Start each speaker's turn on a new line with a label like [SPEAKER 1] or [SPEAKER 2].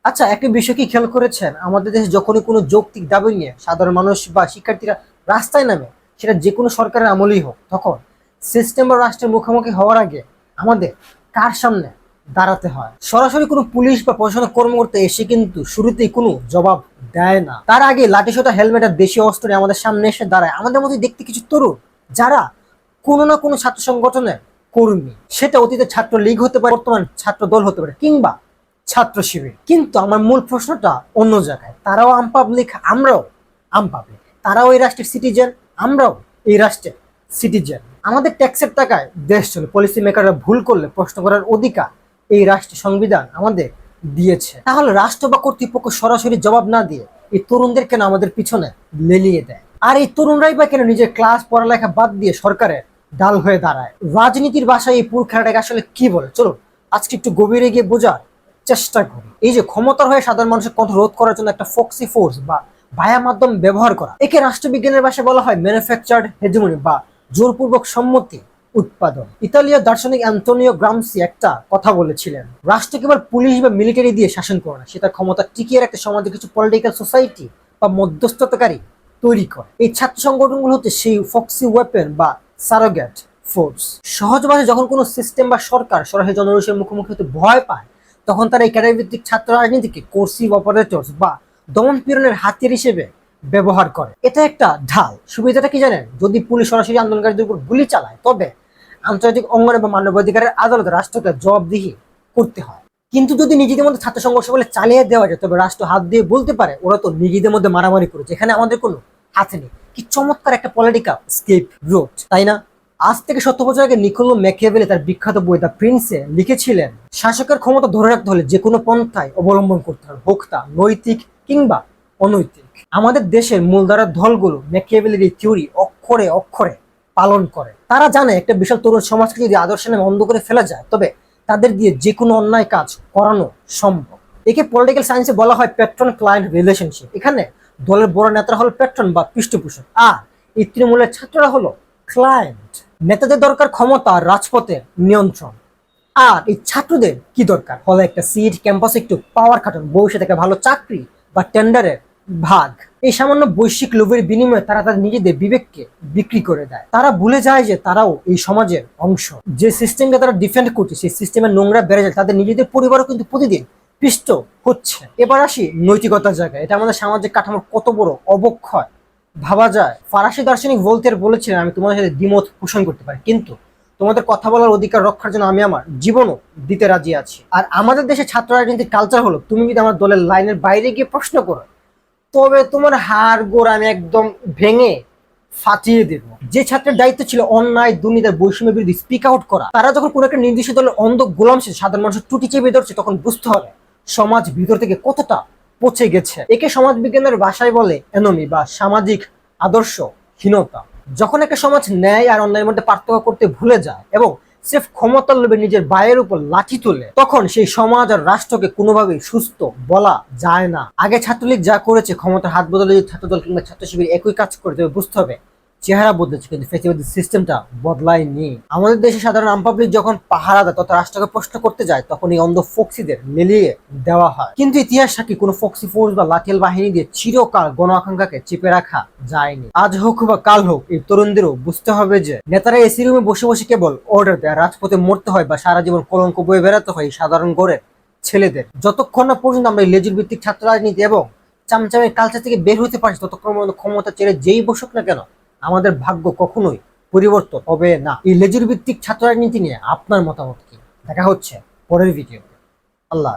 [SPEAKER 1] আচ্ছা, একটা বিষয় কি খেয়াল করেছেন, আমাদের দেশে যখনই কোনো যৌক্তিক দাবি নিয়ে সাধারণ মানুষ বা শিক্ষার্থীরা রাস্তায় নামে, সেটা যে কোনো সরকারের আমলেই হোক, তখন সিস্টেম বা রাষ্ট্রের মুখোমুখি হওয়ার আগে আমাদের কার সামনে দাঁড়াতে হয়? সরাসরি কোনো পুলিশ বা প্রশাসনের কর্মকর্তা এসে কিন্তু শুরুতেই কোনো জবাব দেয় না। তার আগে লাঠিসোঁটা, হেলমেট আর দেশীয় অস্ত্র নিয়ে আমাদের সামনে এসে দাঁড়ায় আমাদের মধ্যে দেখতে কিছু তরুণ, যারা কোনো না কোনো ছাত্র সংগঠনের কর্মী। সেটা অতীতে ছাত্র লীগ হতে পারে, বর্তমান ছাত্র দল হতে পারে, কিংবা ছাত্র শিবির। কিন্তু আমার মূল প্রশ্নটা অন্য জায়গায়। তারাও আম পাবলিক, আমরাও আম পাবলিক। তারাও এই রাষ্ট্রের সিটিজেন, আমরাও এই রাষ্ট্রের সিটিজেন। আমাদের ট্যাক্সের টাকায় দেশ চলে। পলিসি মেকাররা ভুল করলে প্রশ্ন করার অধিকার এই রাষ্ট্রের সংবিধান আমাদের দিয়েছে। তাহলে রাষ্ট্র বা কর্তৃপক্ষ সরাসরি জবাব না দিয়ে এই তরুণদের কেন আমাদের পিছনে লেলিয়ে দেয়? আর এই তরুণরাই বা কেন নিজের ক্লাস পড়ালেখা বাদ দিয়ে সরকারের ডাল হয়ে দাঁড়ায়? রাজনীতির ভাষায় এই পুরো খেলাটাকে আসলে কি বলে, চলুন আজকে একটু গভীরে গিয়ে বোঝার চেষ্টা করি। এই যে ক্ষমতার হয়ে সাধারণ মানুষের কণ্ঠ রোধ করার জন্য একটা ফক্সি ফোর্স বা ভায়া মাধ্যম ব্যবহার করা, একে রাষ্ট্রবিজ্ঞানের ভাষায় বলা হয় ম্যানুফ্যাকচার্ড হেজমনি বা জোরপূর্বক সম্মতি উৎপাদন। ইতালীয় দার্শনিক অ্যান্টোনিও গ্রামসি একটা কথা বলেছিলেন, রাষ্ট্র কেবল পুলিশ বা মিলিটারি দিয়ে শাসন করে না, সে তার ক্ষমতা টিকিয়ে রাখতে সমাজে কিছু পলিটিক্যাল সোসাইটি বা মধ্যস্থতাকারী তৈরি করে। এই ছাত্র সংগঠনগুলো হচ্ছে সেই ফক্সি ওয়েপেন বা সারোগেট ফোর্স। সহজ ভাষায়, যখন কোনো সিস্টেম বা সরকার সরাসরি জনরোষের মুখোমুখি হতে ভয় পায়, তখন তারা এই ক্যাডারভিত্তিক ছাত্র রাজনীতিকে কোর্সিভ অপারেটরস বা দমন পীড়নের হাতিয়ার হিসেবে ব্যবহার করে। এটা একটা ঢাল। সুবিধাটা কি জানেন? যদি পুলিশ সরাসরি আন্দোলনকারীদের উপর গুলি চালায়, তবে আন্তর্জাতিক অঙ্গনে বা মানবাধিকারের আদালতে রাষ্ট্রকে জবাবদিহি করতে হয়। কিন্তু যদি নিজেদের মধ্যে ছাত্র সংঘর্ষ বলে চালিয়ে দেওয়া যায়, তবে রাষ্ট্র হাত দিয়ে বলতে পারে ওরা তো নিজেদের মধ্যে মারামারি করেছে, এখানে আমাদের কোনো হাতে নেই। কি চমৎকার একটা পলিটিক্যাল স্কেপ রোড, তাই না? আজ থেকে 70 বছর আগে নিকোলো ম্যাকিয়াভেলি তার বিখ্যাত বই দ্য প্রিন্সে লিখেছিলেন, শাসকের ক্ষমতা ধরে রাখতে হলে যে কোনো পন্থায় অবলম্বন করতে হবে, হোক তা নৈতিক কিংবা অনৈতিক। আমাদের দেশের মূলধারার দলগুলো ম্যাকিয়াভেলির এই থিওরি অক্ষরে অক্ষরে পালন করে। তারা জানে একটা বিশাল তরুণ সমাজকে যদি আদর্শ নামে অন্ধ করে ফেলা যায়, তবে তাদের দিয়ে যে কোনো অন্যায় কাজ করানো সম্ভব। একে পলিটিক্যাল সায়েন্সে বলা হয় প্যাট্রন ক্লায়েন্ট রিলেশনশিপ। এখানে দলের বড় নেতারা হলো প্যাট্রন বা পৃষ্ঠপোষক, আর এই তৃণমূলের ছাত্ররা হলো ক্লায়েন্ট। নেতাদের দরকার ক্ষমতা আর রাজপথের নিয়ন্ত্রণ, আর এই ছাত্রদের কি দরকার? হলো একটা সিট, ক্যাম্পাসে একটু পাওয়ার খাটানো, ভবিষ্যতে একটা ভালো চাকরি বা টেন্ডারের ভাগ। এই সামান্য বৈশ্বিক লোভের বিনিময়ে তারা তাদের নিজেদের বিবেককে বিক্রি করে দেয়। তারা ভুলে যায় যে তারাও এই সমাজের অংশ। যে সিস্টেমকে তারা ডিফেন্ড করছে, সেই সিস্টেমের নোংরা বেড়ে যায়, তাদের নিজেদের পরিবারও কিন্তু প্রতিদিন পিষ্ট হচ্ছে। এবার আসি নৈতিকতার জায়গায়। এটা আমাদের সামাজিক কাঠামোর কত বড় অবক্ষয় ভাবা যায়। ফরাসি দার্শনিক ভোল্তের বলেছিলেন, আমি তোমাদের সাথে দ্বিমত পোষণ করতে পারি, কিন্তু তোমাদের কথা বলার অধিকার রক্ষার জন্য আমি আমার জীবনও দিতে রাজি আছি। আর আমাদের দেশে ছাত্র রাজনীতির কালচার হলো, তুমি যদি আমার দলের লাইনের বাইরে গিয়ে প্রশ্ন করো, তবে তোমার হাড় গোড় আমি একদম ভেঙে ফাটিয়ে দেব। যে ছাত্রের দায়িত্ব ছিল অন্যায়, দুর্নীতি, বৈষম্যের বিরুদ্ধে স্পিক আউট করা, তারা যখন কোনো একটা নির্দিষ্ট দলের অন্ধ গোলাম ছিল, সাধারণ মানুষের টুটি চেপে ধরছে, তখন বুঝতে হবে সমাজ ভিতর থেকে কতটা পচে গেছে। একে সমাজ বিজ্ঞানের ভাষায় বলে এনমি বা সামাজিক আদর্শহীনতা। যখন একটা সমাজ ন্যায় আর অন্যায়ের মধ্যে পার্থক্য করতে ভুলে যায় এবং সির্ফ ক্ষমতার লোভে নিজের বায়ের উপর লাঠি তোলে, তখন সেই সমাজ আর রাষ্ট্রকে কোনোভাবেই সুস্থ বলা যায় না। আগে ছাত্রলীগ যা করেছে, ক্ষমতার হাত বদলে যদি ছাত্রদল কিংবা ছাত্র শিবির একই কাজ করে, তবে বুঝতে হবে চেহারা বদলেছে, কিন্তু ফেসিবাদী সিস্টেমটা বদলায়নি। আমাদের দেশে সাধারণ আম পাবলিক যখন পাহারা দেয় তথা রাষ্ট্রকে প্রশ্ন করতে যায়, তখন এই অন্ধ ফক্সিদের লেলিয়ে দেওয়া হয়। কিন্তু ইতিহাস সাক্ষী, কোনো ফক্সি ফোর্স বা লাঠিয়াল বাহিনী দিয়ে চিরকাল গণ আকাঙ্ক্ষাকে চেপে রাখা যায়নি। আজ হোক বা কাল হোক, এই তরুণদেরও বুঝতে হবে যে নেতারা এসি রুমে বসে বসে কেবল অর্ডার দেয়, রাজপথে মরতে হয় বা সারা জীবন কলঙ্ক বয়ে বেড়াতে হয় সাধারণ গড়ের ছেলেদের। যতক্ষণ না পর্যন্ত আমরা এই লেজুর ভিত্তিক ছাত্র রাজনীতি এবং চামচামের কালচার থেকে বের হতে পারছি, ততক্ষণ ক্ষমতা ছেড়ে যেই বসুক না কেন, আমাদের ভাগ্য কখনোই পরিবর্তন হবে না। এই লেজুর ভিত্তিক ছাত্র রাজনীতি নিয়ে আপনার মতামত কি? দেখা হচ্ছে পরের ভিডিওতে। আল্লাহ।